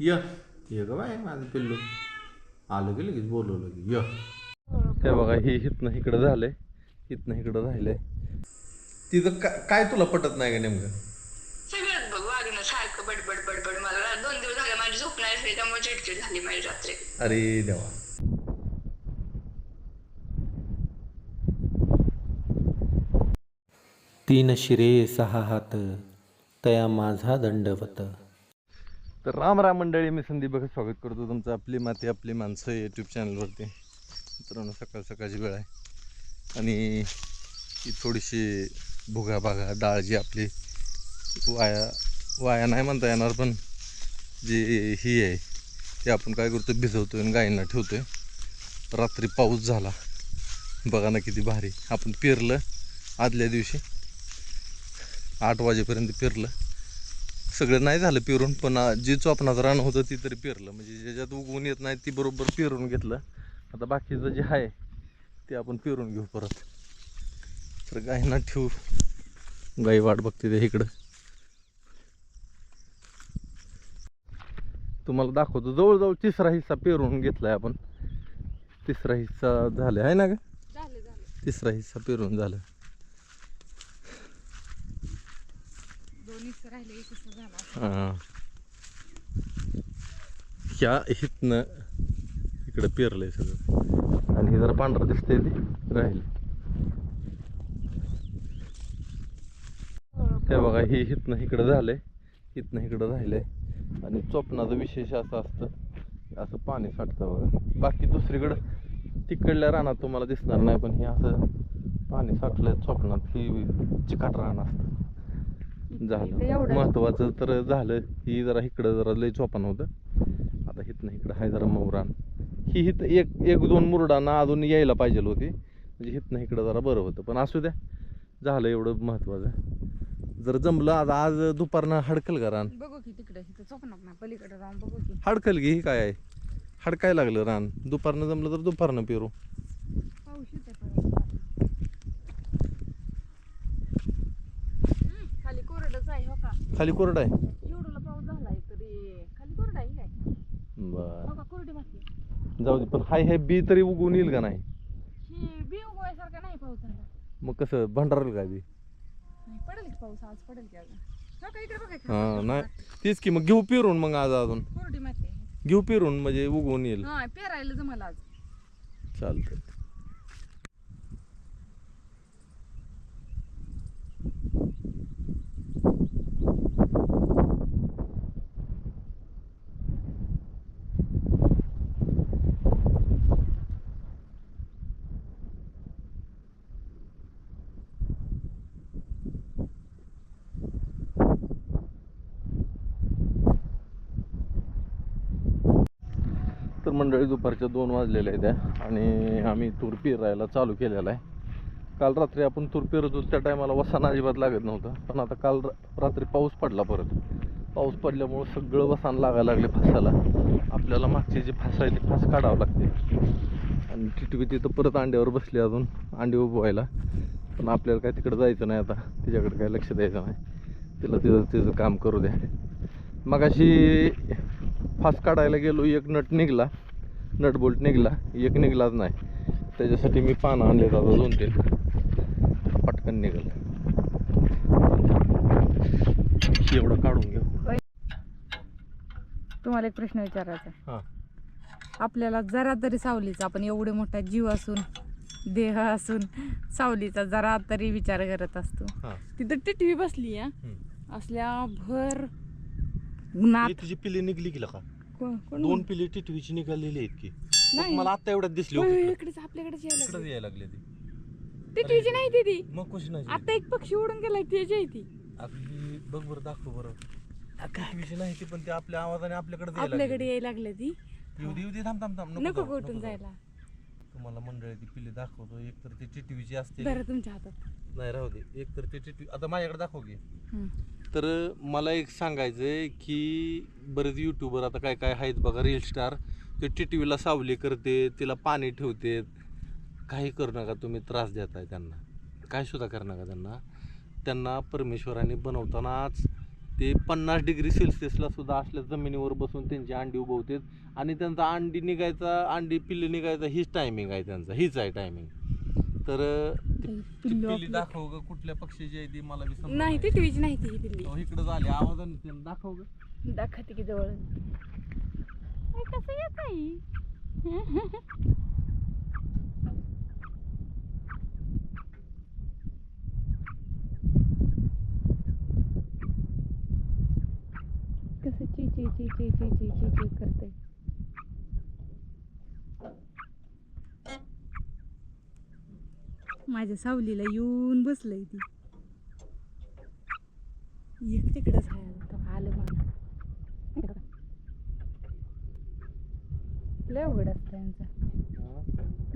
य ये ग बाय माझं पिल्लू आलं की लगेच बोलवलं की य ते बघा ही हितनं इकडं झालंय, हितनं इकडं राहिलंय. तिथं काय तुला पटत नाही का नेमकं? सगळ्यात बघ वागणं सारखं बडबड बडबड. मला 2 दिवस झाले माझी झोप नाही असली त्यामुळे चिडचिड झाली माझी रात्री. अरे देवा. तीन शिरे सहा हात तया माझा दंडवत. तर राम राम मंडळी, मी संदीप बघा स्वागत करतो तुमचं आपली माती आपली माणसं यूट्यूब चॅनलवरती. मित्रांनो सकाळ सकाळची वेळ आहे आणि ही थोडीशी भुगा भागा डाळ जी आपली वाया नाही म्हणता येणार, पण जी ही आहे ते आपण काय करतो भिजवतो आणि गायींना ठेवतोय. रात्री पाऊस झाला बघा ना किती भारी. आपण पेरलं आदल्या दिवशी 8 वाजेपर्यंत पेरलं. सगळं नाही झालं पेरून, पण जी चोपणाचं रान होतं ती तरी पेरलं. म्हणजे ज्याच्यात उगवून येत नाही ती बरोबर पेरून घेतलं. आता बाकीचं जे आहे ते आपण पेरून घेऊ परत. तर गायींना ठेवू, गाई वाट बघते ते इकडं. तुम्हाला दाखवतो. जवळजवळ 3रा हिस्सा पेरून घेतलाय आपण. 3रा हिस्सा झाले आहे ना ग? 3रा हिस्सा पेरून झालं. हां, ह्या हितनं इकडं पेरलंय सगळं आणि हे जरा पांढरं दिसतंय ते राहील. ते बघा हे हितनं इकडं झालंय, हितनं इकडं राहिलंय. आणि चोपणाचं विशेष असं असतं, असं पाणी साठतं बघा. बाकी दुसरीकडं तिकडल्या रानात तुम्हाला दिसणार नाही, पण हे असं पाणी साठलंय चोपणात. ही चिकाट रान असतं. झालं महत्वाचं तर झालं. ही जरा इकडं जरा लय चोपान होतं. आता हितनं इकडं आहे जरा मौरान. ही हित एक दोन मुरडांना अजून यायला पाहिजे होती, म्हणजे हितनं इकडं जरा बरं होतं. पण असू द्या, झालं एवढं महत्वाचं. जर जमलं आज दुपारनं हडकल का रान? बघू की तिकडे चोपणार ना पलीकडे राहून बघू की. हडकल की. ही काय आहे, हडकाय लागलं रान. दुपारनं जमलं तर दुपारनं पेरू. पाऊस येते परत. खाली कोरडच आहे हो का? खाली कोरड आहे. एवढा पाऊस झालाय तरी खाली कोरड आहे काय? बर, हो का कोरडी माती. जाऊ दे. पण हाय बी तरी उगवून येईल का नाही? ही बी उगवायसारखा नाही पाऊस झाला. मग कसं भंडारेल काय बी? नाही पडेल की पाऊस, आज पडेल की अजून. हो का इकडे बघा की. हां नाही तेच की. मग घेऊ पेरून मग आज अजून कोरडी माती आहे. घेऊ पेरून म्हणजे उगवून येईल. हा पेरायला जमलं आज. चालतं. तर मंडळी दुपारच्या 2 वाजलेल्या आहेत आणि आम्ही तूर पेरायला चालू केलेला आहे. काल रात्री आपण तूर पेरत होतो त्या टायमाला वसाना अजिबात लागत नव्हतं, पण आता काल रात्री पाऊस पडला. परत पाऊस पडल्यामुळं सगळं वसान लागायला लागले फासाला. आपल्याला मागचे जे फास आहे ते फास काढावं लागते. आणि टिटवी तिथं परत अंड्यावर बसली अजून अंडी उभवायला. पण आपल्याला काय तिकडं जायचं नाही आता, तिच्याकडे काय लक्ष द्यायचं नाही. तिला तिचं काम करू द्या. मग अशी फास काढायला गेलो, एक नट निघला, नट बोल्ट निघला, एक निघलाच नाही. त्याच्यासाठी मी पानं आणले आता 2-3, पटकन निघाल. एवढं काढून घेऊ. तुम्हाला एक प्रश्न विचारायचा आहे. हां, आपल्याला जरा तरी सावलीचा, आपण एवढे मोठा जीव असून देह असून सावलीचा जरा तरी विचार करत असतो. हां. तिथं टिटवी बसली या असल्या भर उन्हात. तिची पिल्ली निघली की का? कोण 2 पिल्ली टिटवीची निघालेली आहेत की. नाही. मला आता एवढ्यात दिसली. इकडेच आपल्याकडेच यायला लागले ती. टिटवीची नाही ती. मग कशी नाही? आता एक पक्षी उडून गेलाय त्याची आहे ती. आपली बघ बरं, दाखव बरं. टिटवीची नाही ती, पण ती आपल्या आवाजाने आपल्याकडे आपल्याकडे यायला लागले ती. येऊ दे. थांब नको कुठून जायला. तुम्हाला मंडळी ती पिल्ली दाखवतो. एक तर ती टिटवीची असते. बरं तुमच्या हातात नाही राहू दे. एक तर ती टिटवी आता माझ्याकडे दाखव की. हं. तर मला एक सांगायचंय की बरेच युट्यूबर आता काय काय आहेत बघा, रील स्टार, ते टिटवीला सावली करते, तिला पाणी ठेवते. काही करू नका तुम्ही, त्रास देताय त्यांना. काय सुद्धा करू नका त्यांना. परमेश्वराने बनवतानाच ते 50 डिग्री सेल्सिअसला सुद्धा असल्या जमिनीवर बसून त्यांची अंडी उभवतात आणि त्यांचा अंडी पिल्ली निघायचा हीच टायमिंग आहे त्यांचा, हीच आहे टायमिंग. तर ती पिल्ली दाखव ग, कुठल्या पक्षीची आहे ती मला बी समजलं नाही टिटवीची नाही ती ही पिल्ली. इकडे झाली आवाजाने त्यांना दाखव ग. दाखवते की जवळ कसं येत आहे. कसं ची ची ची ची ची ची ची ची करते. माझ्या सावलीला येऊन बसलंय ती. एक तिकडंच आहे आलं मला. लय अवघड असतं यांचं,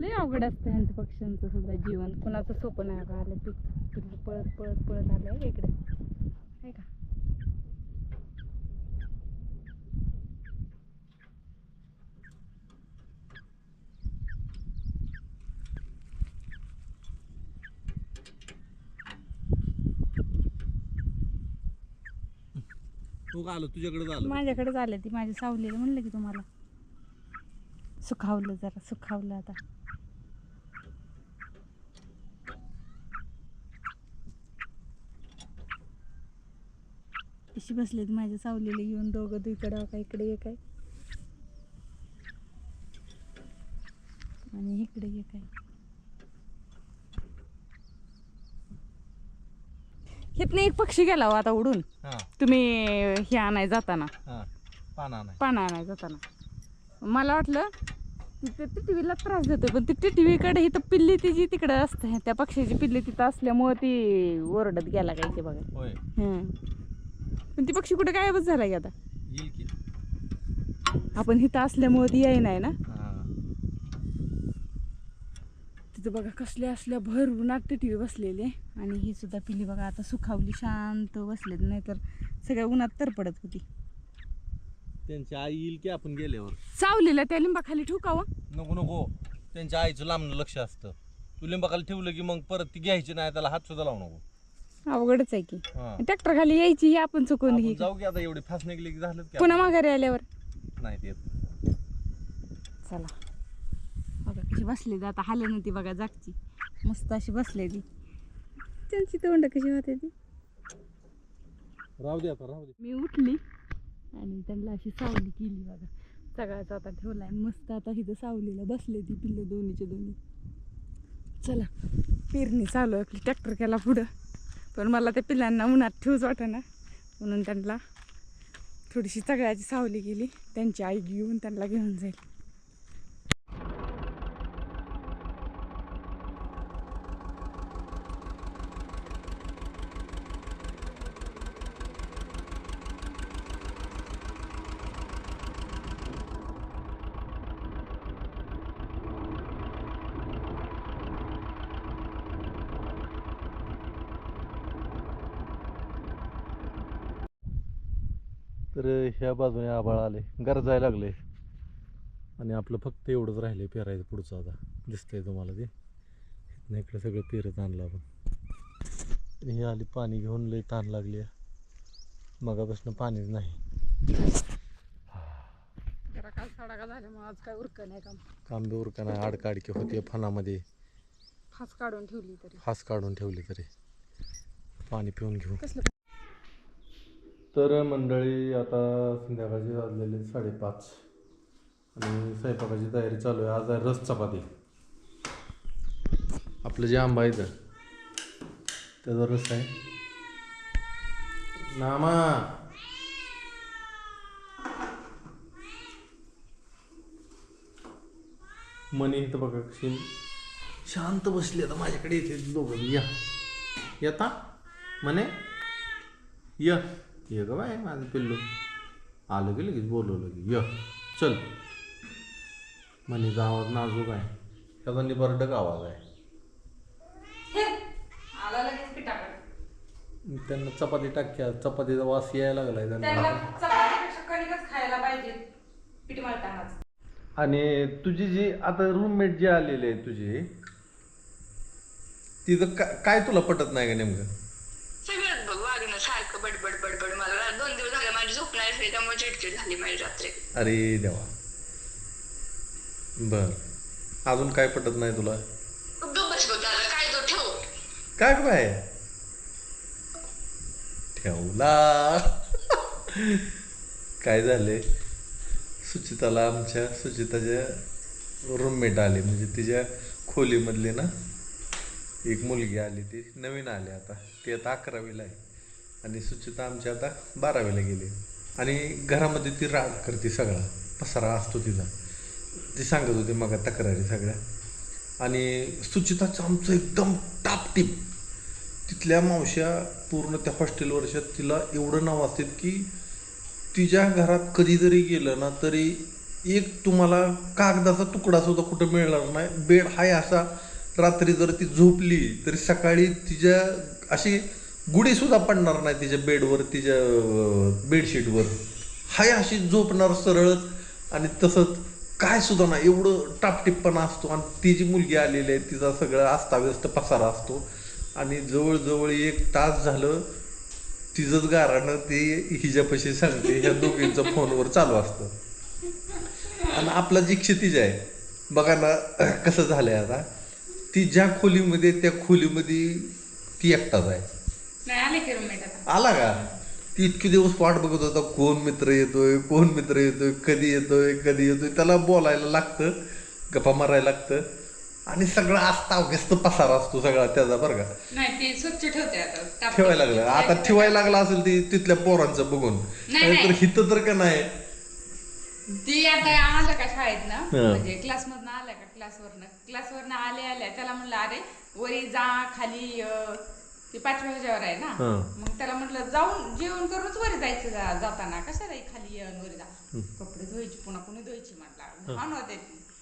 लय अवघड असतं यांचं पक्ष्यांचं सुद्धा जीवन. कुणाचं सोपं नाही का आलं ते पळत पळत पळत आलं इकडे आहे का. तू आलं तुझ्याकडे झालं माझ्याकडे झालं ती माझ्या सावलीला म्हणलं की तुम्हाला सुखावलं, जरा सुखावलं आता. कशी बसलेत माझ्या सावलीला येऊन दोघं, इकडं का इकडे एक आहे आणि इकडे एक आहे. इथनं एक पक्षी गेला हो आता उडून. हा तुम्ही हे आणाय जाताना, हा पाना नाही पानं आणाय जाताना, मला वाटलं ते टिटवीला त्रास देतोय, पण ती टिटवीकडे इथं पिल्ली तिची तिकडं असते, त्या पक्षाची पिल्ली तिथं असल्यामुळं ती ओरडत गेला काय ते बघा. होय पण ती पक्षी कुठे गायबच झाला की आता. येईल की. आपण इथं असल्यामुळं ती येई नाही ना. हा तिथं बघा कसल्या असल्या भरभरून टिटवी बसलेले आणि ही सुद्धा पिल्ली बघा आता सुखावली, शांत बसलेत, नाहीतर सगळ्या उन्हात तरपडत होती. त्यांची आई येईल की आपण गेल्यावर. सावलीला त्या लिंबाखाली ठुकावं. नको नको, त्यांच्या आईचं लांबणं लक्ष असतं. तू लिंबाखाली ठेवलं की मग परत ती घ्यायची नाही, त्याला हात सुद्धा लावू नको. अवघडच आहे की. हा. ट्रॅक्टर खाली यायची ही आपण चुकून आपण ही जाऊ की आता, एवढी फास्ट निघली की झालं की पुन्हा माघारी आल्यावर. नाही ते चला बघा कशी बसली आता, हालं नव्हती बघा जागची, मस्त अशी बसली ती. त्यांची तोंड कशी होते ती. राहू दे आता, राहू दे. मी उठली आणि त्यांना अशी सावली केली बघा. सगळ्याचा आता ठेवलाय मस्त. आता इथं सावलीला बसले ती पिल्लं दोन्हीचे दोन्ही. चला पेरणी चालू आहे आपली, ट्रॅक्टर केला पुढं, पण मला त्या पिल्लांना उन्हात ठेवूच वाटेना म्हणून त्यांना थोडीशी सगळ्याची सावली केली. त्यांची आई घेऊन त्यांना घेऊन जाईल. तर ह्या बाजूने आभाळ आले, गरजायला लागले आणि आपलं फक्त एवढंच राहिले पेरायचं पुढचं. आता दिसतंय तुम्हाला ते, इथनं इकडे सगळं पेरत आणलं आपण. ही आली पाणी घेऊन, लई ताण लागली. मगापासून पाणीच नाही. जरा काल सडाका झाल्यामुळे आज काय उरक नाही काम बी उरका नाही, आडकाडकी होते फणामध्ये. फास काढून ठेवली तरी, हास काढून ठेवली तरी. पाणी पिऊन घेऊ. कसलं. तर मंडळी आता संध्याकाळची वाजलेले 5:30 आणि स्वयंपाकाची तयारी चालू आहे. आज आहे रस चपाती. आपलं जे आंबा आहे त्याचा रस आहे. नामा मनी इथं बघा कशी शांत बसली. आता माझ्याकडे येते दोघं. येता म्हणे ये ग बाय माझं पिल्लू. आलं की लगेच बोलवलं की चल. म्हणीचा आवाज नाजूक आहे, त्याचा निबर्डक आवाज आहे. त्यांना चपाती टाक्या, चपातीचा वास यायला लागलाय त्यांना. आणि तुझी जी आता रूममेट जी आलेली आहे तुझी, तिचं काय तुला पटत नाही का नेमकं? सगळंच बघ वागणं सारखं बडबड बडबड. मला फिरली त्यामुळे चिडचिड झाली माझी रात्री. अरे देवा. बर, अजून काय पटत नाही तुला? गप्प बस बघ दादा, काय तो ठेव. काय काय ठेवला. काय झाले, सुचिताच्या रूममेट आले, म्हणजे तिच्या खोलीमधली ना एक मुलगी आली, ती नवीन आली आता, ती आता 11वीला आहे आणि सुचिता आमची आता 12वीला गेली. आणि घरामध्ये ती राग करते, सगळा पसारा असतो तिचा, ती सांगत होती मग तक्रारी सगळ्या. आणि सुचिताचं आमचं एकदम टापटीप, तिथल्या मावश्या पूर्ण त्या हॉस्टेल वर्षात तिला एवढं नाव असतात की तिच्या घरात कधी जरी गेलं ना तरी एक तुम्हाला कागदाचा तुकडा सुद्धा कुठं मिळणार नाही. बेड हाय असा, रात्री जर ती झोपली तरी सकाळी तिच्या अशी गुढीसुद्धा पडणार नाही तिच्या बेडवर, तिच्या बेडशीटवर हाय अशी झोपणार सरळच. आणि तसंच काय सुद्धा नाही, एवढं टापटिप्पणा असतो. आणि ती जी मुलगी आलेली आहे तिचा सगळं अस्ताव्यस्त पसारा असतो. आणि जवळजवळ 1 तास झालं तिचंच गारानं ती हिच्यापाशी सांगते, ह्या दोघींचं फोनवर चालू असतं. आणि आपला जी क्षितिज आहे बघा ना कसं झालंय आता, ती ज्या खोलीमध्ये त्या खोलीमध्ये ती एकटाच आहे. नाही आले की रूममेट आता. आला का? ती इतके दिवस वाट बघत होता, कोण मित्र येतोय, कधी येतोय. त्याला बोलायला लागतं, गप्पा मारायला लागतं. आणि सगळं अस्ताव्यस्त पसारा असतो सगळा त्याचा, बरं का. नाही ते स्वच्छ ठेवते आता, ठेवायला लागलं, आता ठेवायला लागला असेल ती तिथल्या पोरांचं बघून. तर हिथं तर का नाही, ती आता आलं का शाळेत ना, म्हणजे क्लासमधनं आल्या का, क्लासवरनं आल्या त्याला म्हणलं अरे वरी जा, खाली ती 5व्या ह्याच्यावर आहे ना, मग त्याला म्हटलं जाऊन जेवण करूनच वरी जायचं जाताना, कशाला खाली वरी जा, कपडे धुवायची पुन्हा कोणी धुवायची म्हटलं, हा नव्हते.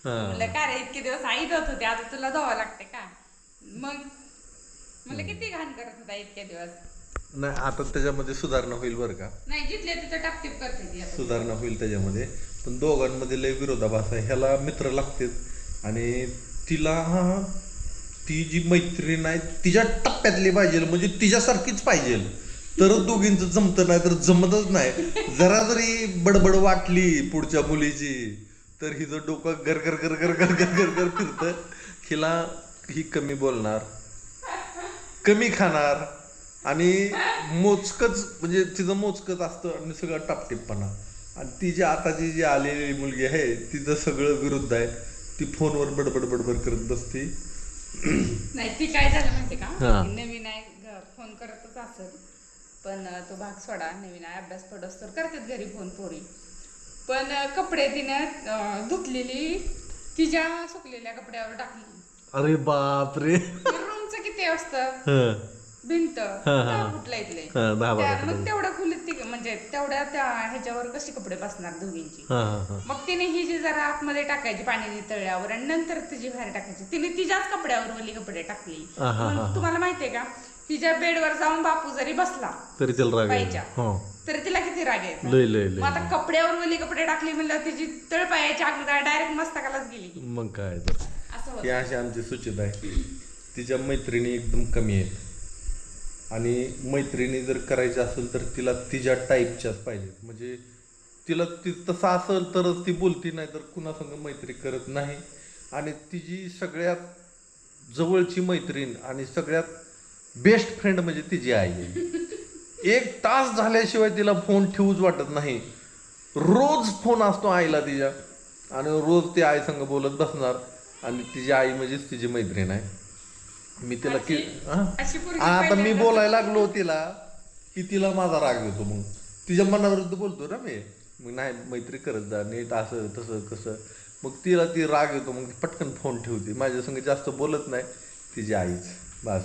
म्हणलं का रे इतके दिवस आई धुत होते, आता तुला धुवावं लागते का? मग म्हणलं किती घाण करत होता इतके दिवस. नाही आता त्याच्यामध्ये सुधारणा होईल बरं का, नाही जिथल्या तिथं टापटीप करते ती आता. सुधारणा होईल त्याच्यामध्ये. पण दोघांमध्ये लय विरोधाभास आहे. ह्याला मित्र लागतात आणि तिला ती जी मैत्रीण आहे तिच्या टप्प्यातली पाहिजे, म्हणजे तिच्यासारखीच पाहिजे, तरच दोघींचं जमतं, नाही तर जमतच नाही. जरा जरी बडबड वाटली पुढच्या मुलीची तर हिचं डोकं गर फिरतं. हिला ही कमी बोलणार, कमी खाणार आणि मोजकच, म्हणजे तिचं मोजकच असतं आणि सगळं टापटिपपणा. आणि ती जी आताची जी आलेली मुलगी आहे तिचं सगळं विरुद्ध आहे. ती फोनवर बडबड करत बसते. नाही ती काय झालं माहिती का, नवीन आहे फोन करतच असेल, पण तो भाग सोडा, नवीन आहे अभ्यास पडस तर करतात घरी फोन पोरी. पण कपडे तिने धुतलेली तिच्या सुकलेल्या कपड्यावर टाकली. अरे बापरे, रूमचं किती असतं भिंत कुठला इथले, मग तेवढ्या खोलीत ती म्हणजे तेवढ्या त्या ह्याच्यावर कशी कपडे बसणार दोघींची. मग तिने ही जी जरा आतमध्ये टाकायची पाणी तळ्यावर आणि नंतर तिची बाहेर टाकायची. तिने तिच्याच कपड्यावर ओली कपडे टाकली. तुम्हाला माहितीये का, तिच्या बेडवर जाऊन बापू जरी बसला तरी तिला राग पायाच्या, तरी तिला किती राग येतो. मग आता कपड्यावर ओली कपडे टाकली म्हणलं तिची तळ पायाची आग डायरेक्ट मस्तकालाच गेली. मग काय तर ही अशी आमची सुचिता आहे. तिच्या मैत्रिणी एकदम कमी आहेत आणि मैत्रिणी जर करायची असेल तर तिला तिच्या टाईपच्याच पाहिजे. म्हणजे तिला ती तसं असेल तरच ती बोलती, नाही तर कुणासंग मैत्री करत नाही. आणि तिची सगळ्यात जवळची मैत्रीण आणि सगळ्यात बेस्ट फ्रेंड म्हणजे तिची आई आहे. 1 तास झाल्याशिवाय तिला फोन ठेवूच वाटत नाही. रोज फोन असतो आईला तिच्या आणि रोज ती आई संग बोलत बसणार. आणि तिची आई म्हणजेच तिची मैत्रीण आहे. मी तिला की आता मी बोलायला लागलो तिला की तिला माझा राग येतो. मग तिच्या मनाविरुद्ध बोलतो ना मी, मग नाही मैत्री करत जा नीट, असं तसं कसं. मग तिला ती राग येतो, मग पटकन फोन ठेवते. माझ्या संग जास्त बोलत नाही तिची आईच, बस.